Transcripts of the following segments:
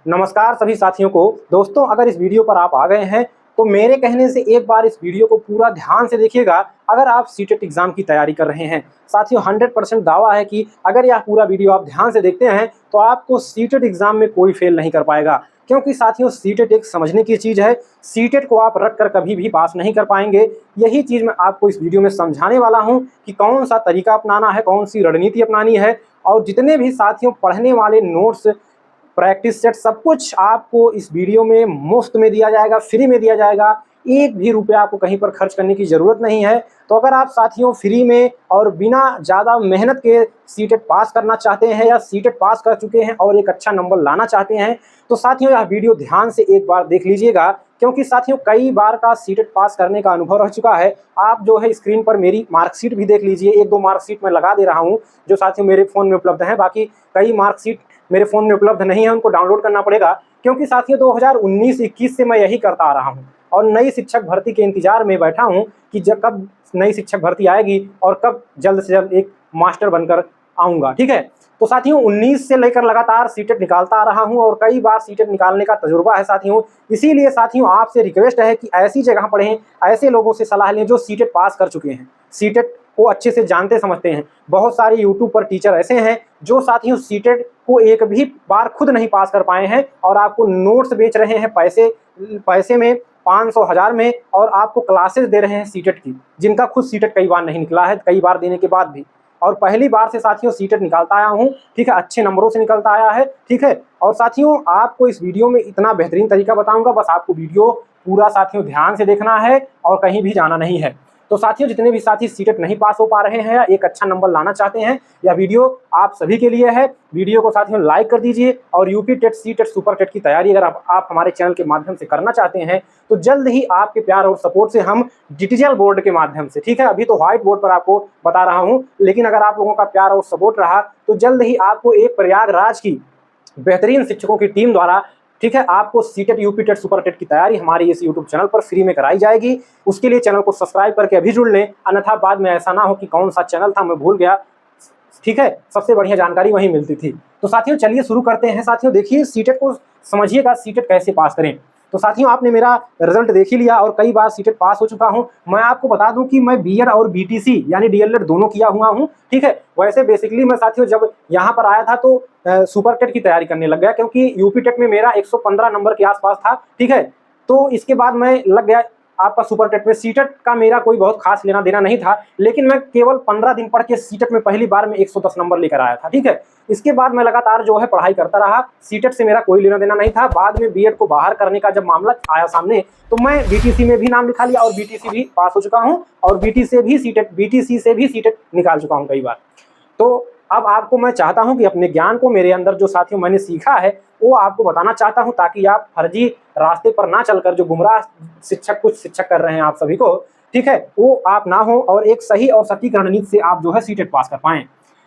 नमस्कार सभी साथियों को। दोस्तों, अगर इस वीडियो पर आप आ गए हैं तो मेरे कहने से एक बार इस वीडियो को पूरा ध्यान से देखिएगा। अगर आप सीटेट एग्जाम की तैयारी कर रहे हैं, साथियों 100% दावा है कि अगर यह पूरा वीडियो आप ध्यान से देखते हैं तो आपको सीटेट एग्जाम में कोई फेल नहीं कर पाएगा। क्योंकि साथियों सीटेट एक समझने की चीज़ है। सीटेट को आप रट कर कभी भी पास नहीं कर पाएंगे। यही चीज़ मैं आपको इस वीडियो में समझाने वाला हूँ कि कौन सा तरीका अपनाना है, कौन सी रणनीति अपनानी है। और जितने भी साथियों पढ़ने वाले नोट्स, प्रैक्टिस सेट, सब कुछ आपको इस वीडियो में मुफ्त में दिया जाएगा, फ्री में दिया जाएगा। एक भी रुपया आपको कहीं पर खर्च करने की ज़रूरत नहीं है। तो अगर आप साथियों फ्री में और बिना ज़्यादा मेहनत के सीटेट पास करना चाहते हैं या सीटेट पास कर चुके हैं और एक अच्छा नंबर लाना चाहते हैं तो साथियों यह वीडियो ध्यान से एक बार देख लीजिएगा। क्योंकि साथियों कई बार का सीटेट पास करने का अनुभव रह चुका है। आप जो है स्क्रीन पर मेरी मार्कशीट भी देख लीजिए। एक दो मार्कशीट मैं लगा दे रहा हूँ जो साथियों मेरे फ़ोन में उपलब्ध है। बाकी कई मार्कशीट मेरे फ़ोन में उपलब्ध नहीं है, उनको डाउनलोड करना पड़ेगा। क्योंकि साथियों 2019-21 से मैं यही करता आ रहा हूँ और नई शिक्षक भर्ती के इंतजार में बैठा हूँ कि जब कब नई शिक्षक भर्ती आएगी और कब जल्द से जल्द एक मास्टर बनकर आऊँगा। ठीक है, तो साथियों 19 से लेकर लगातार सीटेट निकालता आ रहा हूँ और कई बार सीटेट निकालने का तजुर्बा है साथियों। इसीलिए साथियों आपसे रिक्वेस्ट है कि ऐसी जगह पढ़ें, ऐसे लोगों से सलाह लें जो सीटेट पास कर चुके हैं, सीटेट को अच्छे से जानते समझते हैं। बहुत सारे यूट्यूब पर टीचर ऐसे हैं जो साथियों सीटेट को एक भी बार खुद नहीं पास कर पाए हैं और आपको नोट्स बेच रहे हैं पैसे में, 500 1000 में, और आपको क्लासेस दे रहे हैं सीटेट की, जिनका खुद सीटेट कई बार नहीं निकला है, कई बार देने के बाद भी। और पहली बार से साथियों सीटेट निकालता आया हूँ। ठीक है, अच्छे नंबरों से निकलता आया है। ठीक है, और साथियों आपको इस वीडियो में इतना बेहतरीन तरीका बताऊंगा, बस आपको वीडियो पूरा साथियों ध्यान से देखना है और कहीं भी जाना नहीं है। तो साथियों जितने भी साथी सीटेट नहीं पास हो पा रहे हैं या एक अच्छा नंबर लाना चाहते हैं, यह वीडियो आप सभी के लिए है। वीडियो को साथियों लाइक कर दीजिए। और UP TET, C TET, super TET की तैयारी अगर आप हमारे चैनल के माध्यम से करना चाहते हैं तो जल्द ही आपके प्यार और सपोर्ट से हम डिजिटल बोर्ड के माध्यम से, ठीक है, अभी तो व्हाइट बोर्ड पर आपको बता रहा हूँ, लेकिन अगर आप लोगों का प्यार और सपोर्ट रहा तो जल्द ही आपको एक प्रयागराज की बेहतरीन शिक्षकों की टीम द्वारा, ठीक है, आपको CTET, UP TET, super TET की तैयारी हमारे इस यूट्यूब चैनल पर फ्री में कराई जाएगी। उसके लिए चैनल को सब्सक्राइब करके अभी जुड़ लें, अन्यथा बाद में ऐसा ना हो कि कौन सा चैनल था मैं भूल गया। ठीक है, सबसे बढ़िया जानकारी वहीं मिलती थी। तो साथियों चलिए शुरू करते हैं। साथियों देखिए सीटेट को समझिएगा, सीटेट कैसे पास करें। तो साथियों आपने मेरा रिजल्ट देख ही लिया और कई बार सीटेट पास हो चुका हूं। मैं आपको बता दूं कि मैं बीएड और बीटीसी यानी डीएलएड दोनों किया हुआ हूं। ठीक है, वैसे बेसिकली मैं साथियों जब यहां पर आया था तो सुपर टेट की तैयारी करने लग गया, क्योंकि यूपी टेट में मेरा 115 नंबर के आसपास था। ठीक है, तो इसके बाद मैं लग गया आपका सुपर टेट में। सीटेट का मेरा कोई बहुत खास लेना देना नहीं था, लेकिन मैं केवल 15 दिन पढ़ के सीटेट में पहली बार में 110 नंबर लेकर आया था। ठीक है, इसके बाद मैं लगातार जो है पढ़ाई करता रहा। सीटेट से मेरा कोई लेना देना नहीं था। बाद में बीएड को बाहर करने का जब मामला आया सामने तो मैं बीटीसी में भी नाम लिखा लिया और बीटीसी भी पास हो चुका हूँ और बीटीसी से भी सीटेट निकाल चुका हूँ कई बार। तो अब आपको मैं चाहता हूं कि अपने ज्ञान को, मेरे अंदर जो साथियों मैंने सीखा है वो आपको बताना चाहता हूं, ताकि आप फर्जी रास्ते पर ना चलकर जो गुमराह कुछ शिक्षक कर रहे हैं आप सभी को, ठीक है, वो आप ना हो और एक सही और सटीक रणनीति से आप जो है सीटेट पास कर पाएं।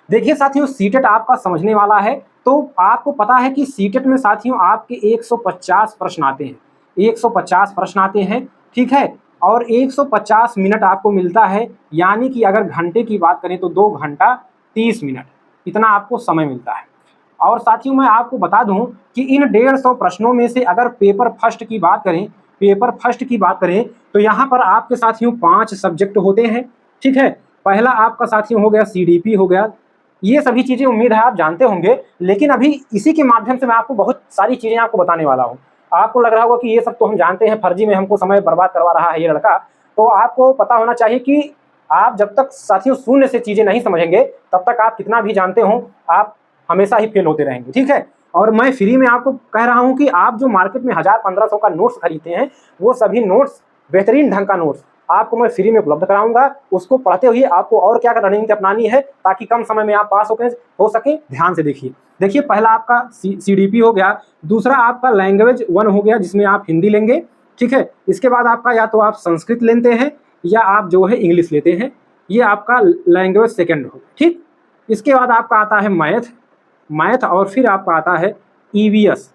देखिए साथियों सीटेट आपका समझने वाला है। तो आपको पता है कि सीटेट में साथियों आपके 150 प्रश्न आते हैं, 150 प्रश्न आते हैं। ठीक है, और 150 मिनट आपको मिलता है, यानी कि अगर घंटे की बात करें तो 2 घंटा 30 मिनट इतना आपको समय मिलता है। और साथियों मैं आपको बता दूं कि इन 150 प्रश्नों में से अगर पेपर फर्स्ट की बात करें तो यहाँ पर आपके साथियों 5 सब्जेक्ट होते हैं। ठीक है, पहला आपका साथियों हो गया सीडीपी हो गया। ये सभी चीज़ें उम्मीद है आप जानते होंगे, लेकिन अभी इसी के माध्यम से मैं आपको बहुत सारी चीज़ें आपको बताने वाला हूँ। आपको लग रहा होगा कि ये सब तो हम जानते हैं, फर्जी में हमको समय बर्बाद करवा रहा है ये लड़का। तो आपको पता होना चाहिए कि आप जब तक साथियों शून्य से चीज़ें नहीं समझेंगे तब तक आप कितना भी जानते हो आप हमेशा ही फेल होते रहेंगे। ठीक है, और मैं फ्री में आपको कह रहा हूं कि आप जो मार्केट में 1000-1500 का नोट्स खरीदते हैं वो सभी नोट्स, बेहतरीन ढंग का नोट्स आपको मैं फ्री में उपलब्ध कराऊंगा। उसको पढ़ते हुए आपको और क्या रणनीति अपनानी है ताकि कम समय में आप पास हो सके, ध्यान से देखिए पहला आपका सीडीपी हो गया, दूसरा आपका लैंग्वेज 1 हो गया जिसमें आप हिंदी लेंगे। ठीक है, इसके बाद आपका या तो आप संस्कृत लेते हैं या आप जो है इंग्लिश लेते हैं, ये आपका लैंग्वेज सेकंड हो। ठीक, इसके बाद आपका आता है मैथ और फिर आपका आता है ईवीएस।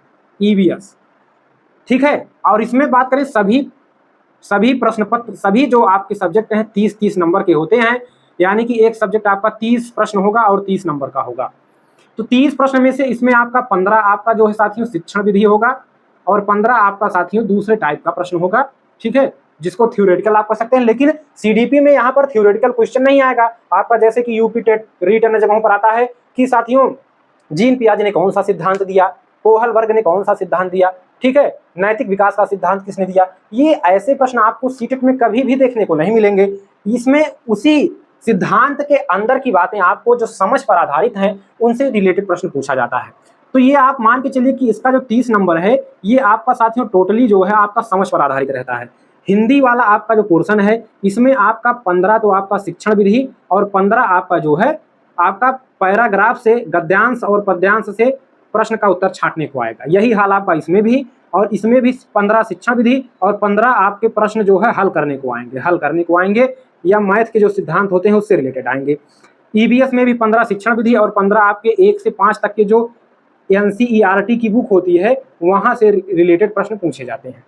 ठीक है, और इसमें बात करें सभी प्रश्न पत्र, सभी जो आपके सब्जेक्ट हैं 30-30 नंबर के होते हैं, यानी कि एक सब्जेक्ट आपका 30 प्रश्न होगा और 30 नंबर का होगा। तो 30 प्रश्न में से इसमें आपका 15 आपका जो है साथियों शिक्षण विधि होगा और 15 आपका साथियों दूसरे टाइप का प्रश्न होगा, ठीक है, जिसको थ्योरेटिकल आप कर सकते हैं। लेकिन सीडीपी में यहाँ पर थ्योरेटिकल क्वेश्चन नहीं आएगा आपका, जैसे कि यूपी टेट रीट अन्य जगहों पर आता है कि साथियों जीन पियाजे ने कौन सा सिद्धांत दिया, कोहल वर्ग ने कौन सा सिद्धांत दिया, ठीक है, नैतिक विकास का सिद्धांत किसने दिया। ये ऐसे प्रश्न आपको सीटेट में कभी भी देखने को नहीं मिलेंगे। इसमें उसी सिद्धांत के अंदर की बातें आपको जो समझ पर आधारित हैं उनसे रिलेटेड प्रश्न पूछा जाता है। तो ये आप मान के चलिए कि इसका जो 30 नंबर है ये आपका साथियों टोटली जो है आपका समझ पर आधारित रहता है। हिंदी वाला आपका जो पोर्शन है इसमें आपका 15 तो आपका शिक्षण विधि और 15 आपका जो है आपका पैराग्राफ से गद्यांश और पद्यांश से प्रश्न का उत्तर छांटने को आएगा। यही हाल आपका इसमें भी, और इसमें भी 15 शिक्षण विधि और 15 आपके प्रश्न जो है हल करने को आएंगे या मैथ के जो सिद्धांत होते हैं उससे रिलेटेड आएंगे। ईबीएस में भी 15 शिक्षण विधि और 15 आपके 1 से 5 तक के जो एनसीईआरटी की बुक होती है वहां से रिलेटेड प्रश्न पूछे जाते हैं।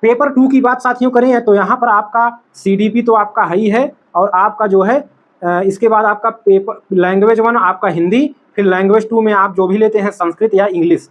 पेपर 2 की बात साथियों करें तो यहाँ पर आपका सीडीपी तो आपका हाई है और आपका जो है इसके बाद आपका पेपर लैंग्वेज 1 आपका हिंदी, फिर लैंग्वेज 2 में आप जो भी लेते हैं संस्कृत या इंग्लिश।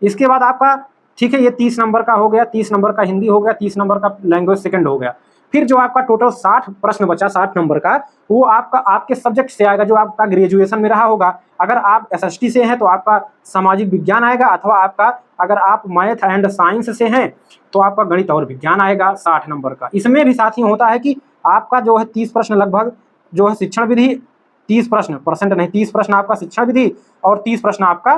इसके बाद आपका ठीक है ये 30 नंबर का हो गया, 30 नंबर का हिंदी हो गया, 30 नंबर का लैंग्वेज सेकंड हो गया। फिर जो आपका टोटल 60 प्रश्न बचा 60 नंबर का, वो आपका आपके सब्जेक्ट से आएगा जो आपका ग्रेजुएशन में रहा होगा। अगर आप एसएसटी से हैं तो आपका सामाजिक विज्ञान आएगा, अथवा आपका अगर आप मैथ एंड साइंस से हैं तो आपका गणित और विज्ञान आएगा 60 नंबर का। इसमें भी साथ ही होता है कि आपका जो है 30 प्रश्न लगभग जो है शिक्षण विधि, 30 प्रश्न परसेंट नहीं 30 प्रश्न आपका शिक्षण विधि और 30 प्रश्न आपका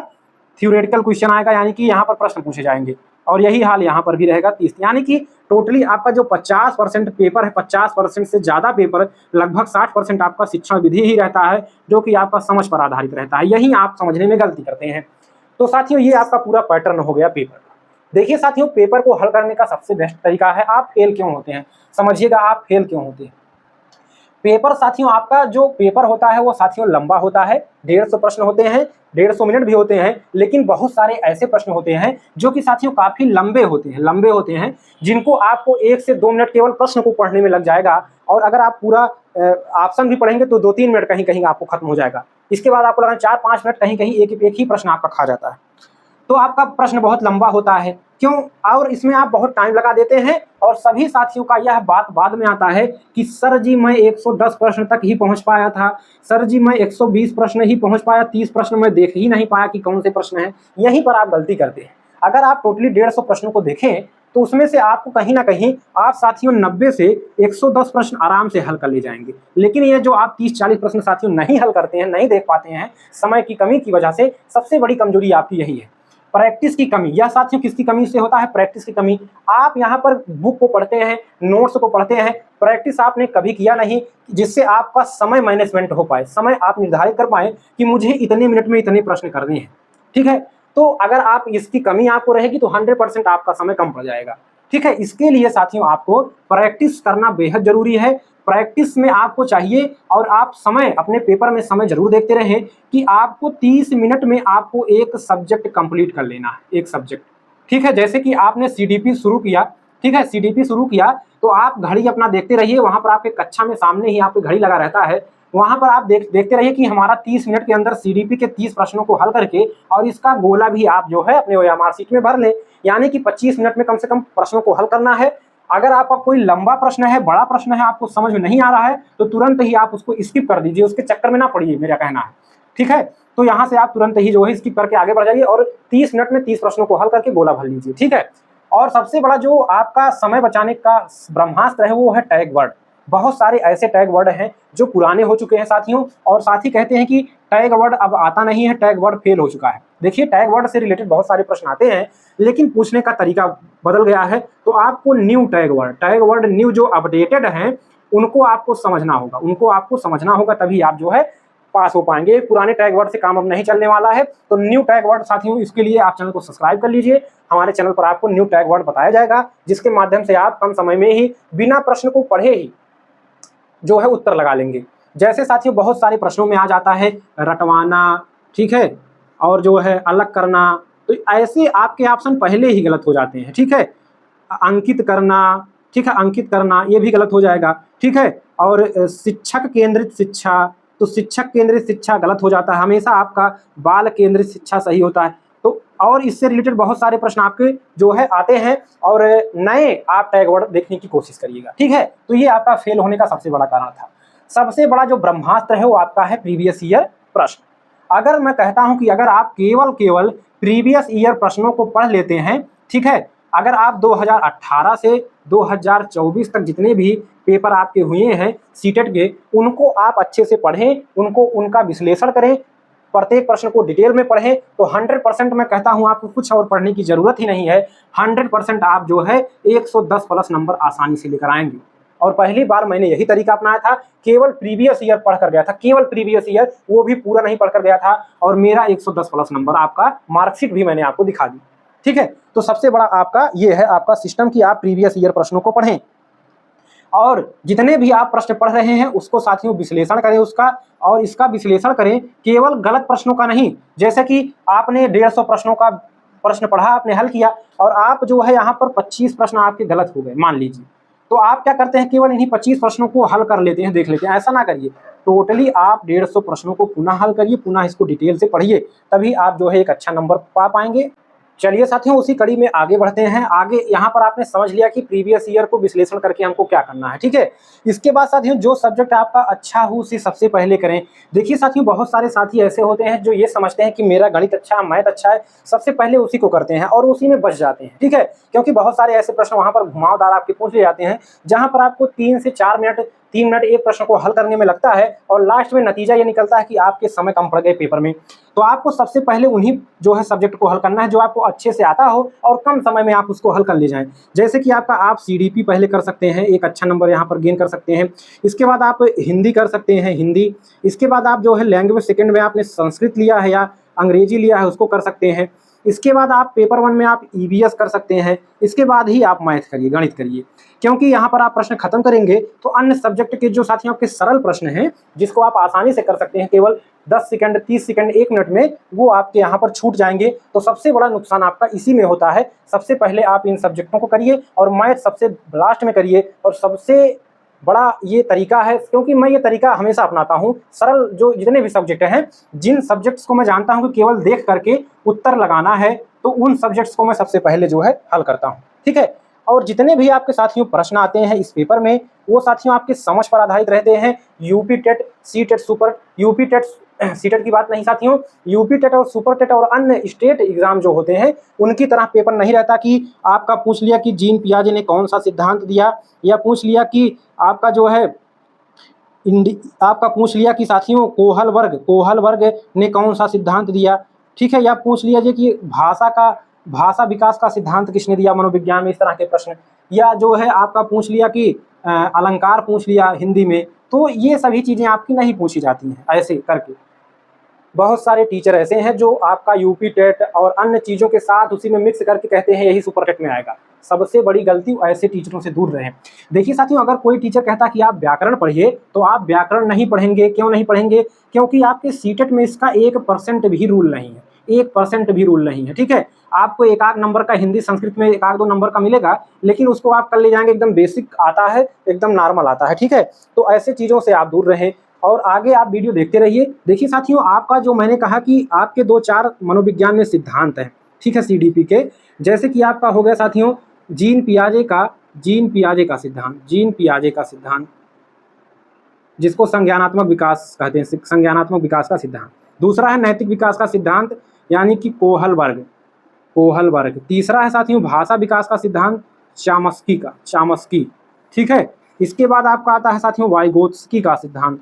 थ्योरेटिकल क्वेश्चन आएगा, यानी कि यहाँ पर प्रश्न पूछे जाएंगे। और यही हाल यहाँ पर भी रहेगा 30, यानी कि टोटली आपका जो 50% पेपर है 50% से ज़्यादा पेपर लगभग 60% आपका शिक्षण विधि ही रहता है, जो कि आपका समझ पर आधारित रहता है। यही आप समझने में गलती करते हैं। तो साथियों ये आपका पूरा पैटर्न हो गया पेपर का। देखिए साथियों पेपर को हल करने का सबसे बेस्ट तरीका है, आप फेल क्यों होते हैं, समझिएगा आप फेल क्यों होते हैं। पेपर साथियों आपका जो पेपर होता है वो साथियों लंबा होता है, 150 प्रश्न होते हैं, 150 मिनट भी होते हैं, लेकिन बहुत सारे ऐसे प्रश्न होते हैं जो कि साथियों काफी लंबे होते हैं जिनको आपको 1 से 2 मिनट केवल प्रश्न को पढ़ने में लग जाएगा, और अगर आप पूरा ऑप्शन भी पढ़ेंगे तो 2-3 मिनट कहीं कहीं आपको खत्म हो जाएगा। इसके बाद आपको लगना 4-5 मिनट कहीं कहीं एक ही प्रश्न आपका खा जाता है। तो आपका प्रश्न बहुत लंबा होता है क्यों, और इसमें आप बहुत टाइम लगा देते हैं। और सभी साथियों का यह बात बाद में आता है कि सर जी मैं 110 प्रश्न तक ही पहुंच पाया था, सर जी मैं 120 प्रश्न ही पहुंच पाया, 30 प्रश्न मैं देख ही नहीं पाया कि कौन से प्रश्न हैं। यहीं पर आप गलती करते हैं। अगर आप टोटली 150 प्रश्नों को देखें तो उसमें से आपको कहीं ना कहीं आप साथियों 90 से 110 प्रश्न आराम से हल कर ले जाएंगे। लेकिन ये जो आप 30-40 प्रश्न साथियों नहीं हल करते हैं, नहीं देख पाते हैं समय की कमी की वजह से, सबसे बड़ी कमजोरी आपकी यही है, प्रैक्टिस की कमी। यह साथियों किसकी कमी से होता है, प्रैक्टिस की कमी। आप यहाँ पर बुक को पढ़ते हैं, नोट्स को पढ़ते हैं, प्रैक्टिस आपने कभी किया नहीं जिससे आपका समय मैनेजमेंट हो पाए, समय आप निर्धारित कर पाए कि मुझे इतने मिनट में इतने प्रश्न करने हैं, ठीक है। तो अगर आप इसकी कमी आपको रहेगी तो 100% आपका समय कम पड़ जाएगा, ठीक है। इसके लिए साथियों आपको प्रैक्टिस करना बेहद जरूरी है। प्रैक्टिस में आपको चाहिए, और आप समय अपने पेपर में समय जरूर देखते रहें कि आपको 30 मिनट में आपको एक सब्जेक्ट कंप्लीट कर लेना है, एक सब्जेक्ट, ठीक है। जैसे कि आपने सीडीपी शुरू किया, ठीक है, सीडीपी शुरू किया तो आप घड़ी अपना देखते रहिए, वहां पर आपके कक्षा में सामने ही आपकी घड़ी लगा रहता है, वहां पर आप देखते रहिए कि हमारा 30 मिनट के अंदर सीडीपी के 30 प्रश्नों को हल करके और इसका गोला भी आप जो है अपने ओएमआर शीट में भर लें, यानी कि 25 मिनट में कम से कम प्रश्नों को हल करना है। अगर आपका कोई लंबा प्रश्न है, बड़ा प्रश्न है, आपको समझ में नहीं आ रहा है तो तुरंत ही आप उसको स्किप कर दीजिए, उसके चक्कर में ना पड़िए, मेरा कहना है, ठीक है। तो यहाँ से आप तुरंत ही जो है स्किप करके आगे बढ़ जाइए और 30 मिनट में 30 प्रश्नों को हल करके गोला भर लीजिए, ठीक है। और सबसे बड़ा जो आपका समय बचाने का ब्रह्मास्त्र है वो है टैग वर्ड। बहुत सारे ऐसे टैग वर्ड हैं जो पुराने हो चुके हैं साथियों, और साथ ही कहते हैं कि टैग वर्ड अब आता नहीं है, टैग वर्ड फेल हो चुका है। देखिए टैग वर्ड से रिलेटेड बहुत सारे प्रश्न आते हैं लेकिन पूछने का तरीका बदल गया है, तो आपको न्यू टैग वर्ड न्यू जो अपडेटेड हैं उनको आपको समझना होगा, तभी आप जो है पास हो पाएंगे। पुराने टैग वर्ड से काम अब नहीं चलने वाला है, तो न्यू टैग वर्ड साथियों इसके लिए आप चैनल को सब्सक्राइब कर लीजिए। हमारे चैनल पर आपको न्यू टैग वर्ड बताया जाएगा, जिसके माध्यम से आप कम समय में ही बिना प्रश्न को पढ़े ही जो है उत्तर लगा लेंगे। जैसे साथियों बहुत सारे प्रश्नों में आ जाता है रटवाना, ठीक है, और जो है अलग करना, तो ऐसे आपके ऑप्शन पहले ही गलत हो जाते हैं, ठीक है। अंकित करना, ठीक है, अंकित करना ये भी गलत हो जाएगा, ठीक है। और शिक्षक केंद्रित शिक्षा, तो शिक्षक केंद्रित शिक्षा गलत हो जाता है, हमेशा आपका बाल केंद्रित शिक्षा सही होता है। तो और इससे रिलेटेड बहुत सारे प्रश्न आपके जो है आते हैं, और नए आप टैग वर्ड देखने की कोशिश करिएगा, ठीक है। तो ये आपका फेल होने का सबसे बड़ा कारण था। सबसे बड़ा जो ब्रह्मास्त्र है वो आपका है प्रीवियस ईयर प्रश्न। अगर मैं कहता हूं कि अगर आप केवल प्रीवियस ईयर प्रश्नों को पढ़ लेते हैं, ठीक है, अगर आप 2018 से 2024 तक जितने भी पेपर आपके हुए हैं सीटेट के, उनको आप अच्छे से पढ़ें, उनको उनका विश्लेषण करें, प्रत्येक प्रश्न को डिटेल में पढ़ें, तो 100% मैं कहता हूं आपको कुछ और पढ़ने की जरूरत ही नहीं है। 100% आप जो है 110 प्लस नंबर आसानी से लेकर आएंगे। और पहली बार मैंने यही तरीका अपनाया था, केवल प्रीवियस ईयर पढ़ कर गया था, केवल प्रीवियस ईयर, वो भी पूरा नहीं पढ़ कर गया था, और मेरा 110 प्लस नंबर आपका मार्कशीट भी मैंने आपको दिखा दी, ठीक है। तो सबसे बड़ा आपका ये है आपका सिस्टम कि आप प्रीवियस ईयर प्रश्नों को पढ़ें, और जितने भी आप प्रश्न पढ़ रहे हैं उसको साथियों विश्लेषण करें उसका, और इसका विश्लेषण करें केवल गलत प्रश्नों का नहीं। जैसे कि आपने 150 प्रश्नों का प्रश्न पढ़ा, आपने हल किया, और आप जो है यहाँ पर 25 प्रश्न आपके गलत हो गए मान लीजिए, तो आप क्या करते हैं, केवल इन्हीं 25 प्रश्नों को हल कर लेते हैं, देख लेते हैं। ऐसा ना करिए, टोटली आप 150 प्रश्नों को पुनः हल करिए, पुनः इसको डिटेल से पढ़िए, तभी आप जो है एक अच्छा नंबर पा पाएंगे। चलिए साथियों, उसी कड़ी में आगे बढ़ते हैं। आगे यहाँ पर आपने समझ लिया कि प्रीवियस ईयर को विश्लेषण करके हमको क्या करना है, ठीक है। इसके बाद साथियों जो सब्जेक्ट आपका अच्छा हो उसे सबसे पहले करें। देखिए साथियों, बहुत सारे साथी ऐसे होते हैं जो ये समझते हैं कि मेरा गणित अच्छा है, मैथ अच्छा है, सबसे पहले उसी को करते हैं और उसी में बच जाते हैं, ठीक है। क्योंकि बहुत सारे ऐसे प्रश्न वहाँ पर घुमावदार आपके पूछ ले जाते हैं, जहाँ पर आपको 3 से 4 मिनट, 3 मिनट एक प्रश्न को हल करने में लगता है, और लास्ट में नतीजा ये निकलता है कि आपके समय कम पड़ गए पेपर में। तो आपको सबसे पहले उन्हीं जो है सब्जेक्ट को हल करना है जो आपको अच्छे से आता हो और कम समय में आप उसको हल कर ले जाएं। जैसे कि आपका आप सीडीपी पहले कर सकते हैं, एक अच्छा नंबर यहाँ पर गेन कर सकते हैं। इसके बाद आप हिंदी कर सकते हैं, हिंदी। इसके बाद आप जो है लैंग्वेज सेकंड में आपने संस्कृत लिया है या अंग्रेजी लिया है उसको कर सकते हैं। इसके बाद आप पेपर 1 में आप ईवीएस कर सकते हैं। इसके बाद ही आप मैथ करिए, गणित करिए, क्योंकि यहाँ पर आप प्रश्न खत्म करेंगे तो अन्य सब्जेक्ट के जो साथियों आपके सरल प्रश्न हैं जिसको आप आसानी से कर सकते हैं केवल 10 सेकंड, 30 सेकंड, 1 मिनट में, वो आपके यहाँ पर छूट जाएंगे। तो सबसे बड़ा नुकसान आपका इसी में होता है। सबसे पहले आप इन सब्जेक्टों को करिए और मैथ सबसे लास्ट में करिए। और सबसे बड़ा ये तरीका है, क्योंकि मैं ये तरीका हमेशा अपनाता हूँ। सरल जो जितने भी सब्जेक्ट हैं, जिन सब्जेक्ट्स को मैं जानता हूँ कि केवल देख करके उत्तर लगाना है, तो उन सब्जेक्ट्स को मैं सबसे पहले जो है हल करता हूँ, ठीक है। और जितने भी आपके साथियों प्रश्न आते हैं इस पेपर में, वो साथियों आपके समझ पर आधारित रहते हैं। UP TET, C TET, super, UP TET, C TET की बात नहीं साथियों, यूपी टेट और सुपर टेट और अन्य स्टेट एग्जाम जो होते हैं उनकी तरह पेपर नहीं रहता कि आपका पूछ लिया कि जीन पियाजे ने कौन सा सिद्धांत दिया, या पूछ लिया कि आपका जो है आपका पूछ लिया कि साथियों कोहल वर्ग ने कौन सा सिद्धांत दिया, ठीक है। या पूछ लिया कि भाषा विकास का सिद्धांत किसने दिया मनोविज्ञान में, इस तरह के प्रश्न। या जो है आपका पूछ लिया कि अलंकार पूछ लिया हिंदी में। तो ये सभी चीज़ें आपकी नहीं पूछी जाती हैं ऐसे करके। बहुत सारे टीचर ऐसे हैं जो आपका यूपी टेट और अन्य चीज़ों के साथ उसी में मिक्स करके कहते हैं यही सुपर टेट में आएगा। सबसे बड़ी गलती ऐसे टीचरों से दूर रहें। देखिए साथियों, अगर कोई टीचर कहता कि आप व्याकरण पढ़िए, तो आप व्याकरण नहीं पढ़ेंगे। क्यों नहीं पढ़ेंगे? क्योंकि आपके सीटेट में इसका 1% भी रूल नहीं है, 1% भी रूल नहीं है, ठीक है। आपको एक आध नंबर का हिंदी संस्कृत में 1-2 नंबर का मिलेगा, लेकिन उसको आप कर ले जाएंगे, एकदम बेसिक आता है, एकदम नॉर्मल आता है, ठीक है। तो ऐसे चीज़ों से आप दूर रहें और आगे आप वीडियो देखते रहिए। देखिए साथियों, आपका जो मैंने कहा कि आपके 2-4 मनोविज्ञान में सिद्धांत हैं, ठीक है, सीडीपी के। जैसे कि आपका हो गया साथियों जीन पियाजे का सिद्धांत, जिसको संज्ञानात्मक विकास कहते हैं, संज्ञानात्मक विकास का सिद्धांत। दूसरा है नैतिक विकास का सिद्धांत, यानी कि कोहल वर्ग। तीसरा है साथियों भाषा विकास का सिद्धांत, चामस्की, ठीक है। इसके बाद आपका आता है साथियों वाइगोत्स्की का सिद्धांत,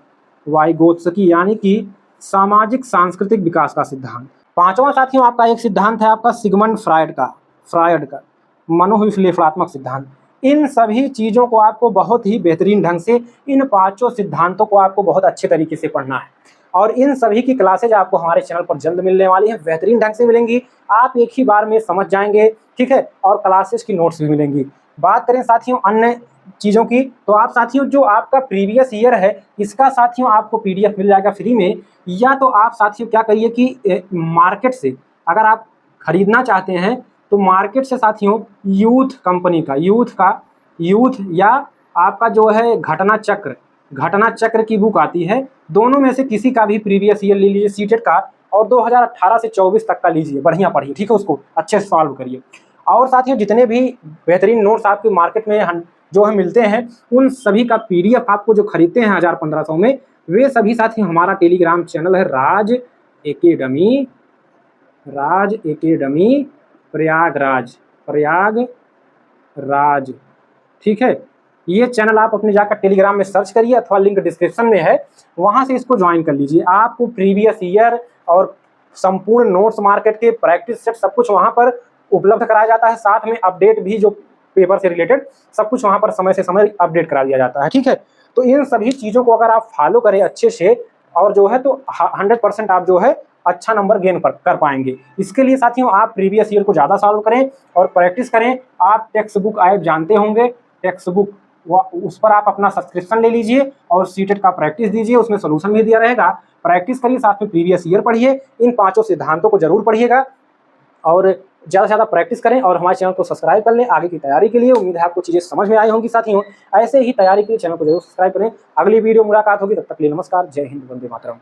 यानी कि सामाजिक सांस्कृतिक विकास का सिद्धांत। पांचवा साथियों आपका एक सिद्धांत है आपका सिगमंड फ्रायड का मनोविश्लेषणात्मक सिद्धांत। इन सभी चीज़ों को आपको बहुत ही बेहतरीन ढंग से, इन 5 सिद्धांतों को आपको बहुत अच्छे तरीके से पढ़ना है। और इन सभी की क्लासेज आपको हमारे चैनल पर जल्द मिलने वाली हैं, बेहतरीन ढंग से मिलेंगी। आप एक ही बार में समझ जाएंगे, ठीक है। और क्लासेज की नोट्स भी मिलेंगी। बात करें साथियों अन्य चीज़ों की, तो आप साथियों जो आपका प्रीवियस ईयर है इसका साथियों आपको पीडीएफ मिल जाएगा फ्री में। या तो आप साथियों क्या करिए कि मार्केट से अगर आप खरीदना चाहते हैं तो मार्केट से साथियों यूथ कंपनी का यूथ या आपका जो है घटना चक्र घटना चक्र की बुक आती है, दोनों में से किसी का भी प्रीवियस ईयर ले लीजिए सीटेट का, और 2018 से 24 तक का लीजिए, बढ़िया पढ़िए, ठीक है, उसको अच्छे से सॉल्व करिए। और साथियों जितने भी बेहतरीन नोट्स आपके मार्केट में जो है मिलते हैं, उन सभी का पीडीएफ आपको जो खरीदते हैं 1000-1500 में, वे सभी साथियों हमारा टेलीग्राम चैनल है राज एकेडमी, प्रयागराज, ठीक है। ये चैनल आप अपने जाकर टेलीग्राम में सर्च करिए अथवा लिंक डिस्क्रिप्शन में है, वहां से इसको ज्वाइन कर लीजिए। आपको प्रीवियस ईयर और संपूर्ण नोट्स मार्केट के प्रैक्टिस सेट सब कुछ वहां पर उपलब्ध कराया जाता है, साथ में अपडेट भी जो पेपर से रिलेटेड सब कुछ वहां पर समय से समय अपडेट करा दिया जाता है, ठीक है। तो इन सभी चीज़ों को अगर आप फॉलो करें अच्छे से, और जो है तो 100% आप जो है अच्छा नंबर गेन कर पाएंगे। इसके लिए साथियों आप प्रीवियस ईयर को ज़्यादा सॉल्व करें और प्रैक्टिस करें। आप टेक्स्ट बुक ऐप जानते होंगे, टेक्स्ट बुक, उस पर आप अपना सब्सक्रिप्शन ले लीजिए और सीटेट का प्रैक्टिस दीजिए, उसमें सोल्यूशन भी दिया रहेगा। प्रैक्टिस करिए, साथ में प्रीवियस ईयर पढ़िए, इन 5 सिद्धांतों को जरूर पढ़िएगा और ज़्यादा से ज़्यादा प्रैक्टिस करें और हमारे चैनल को सब्सक्राइब कर लें आगे की तैयारी के लिए। उम्मीद है आपको चीज़ें समझ में आई होंगी साथियों। ऐसे ही तैयारी के लिए चैनल को जरूर सब्सक्राइब करें। अगली वीडियो मुलाकात होगी, तब तक के लिए नमस्कार, जय हिंद, वंदे मातरम।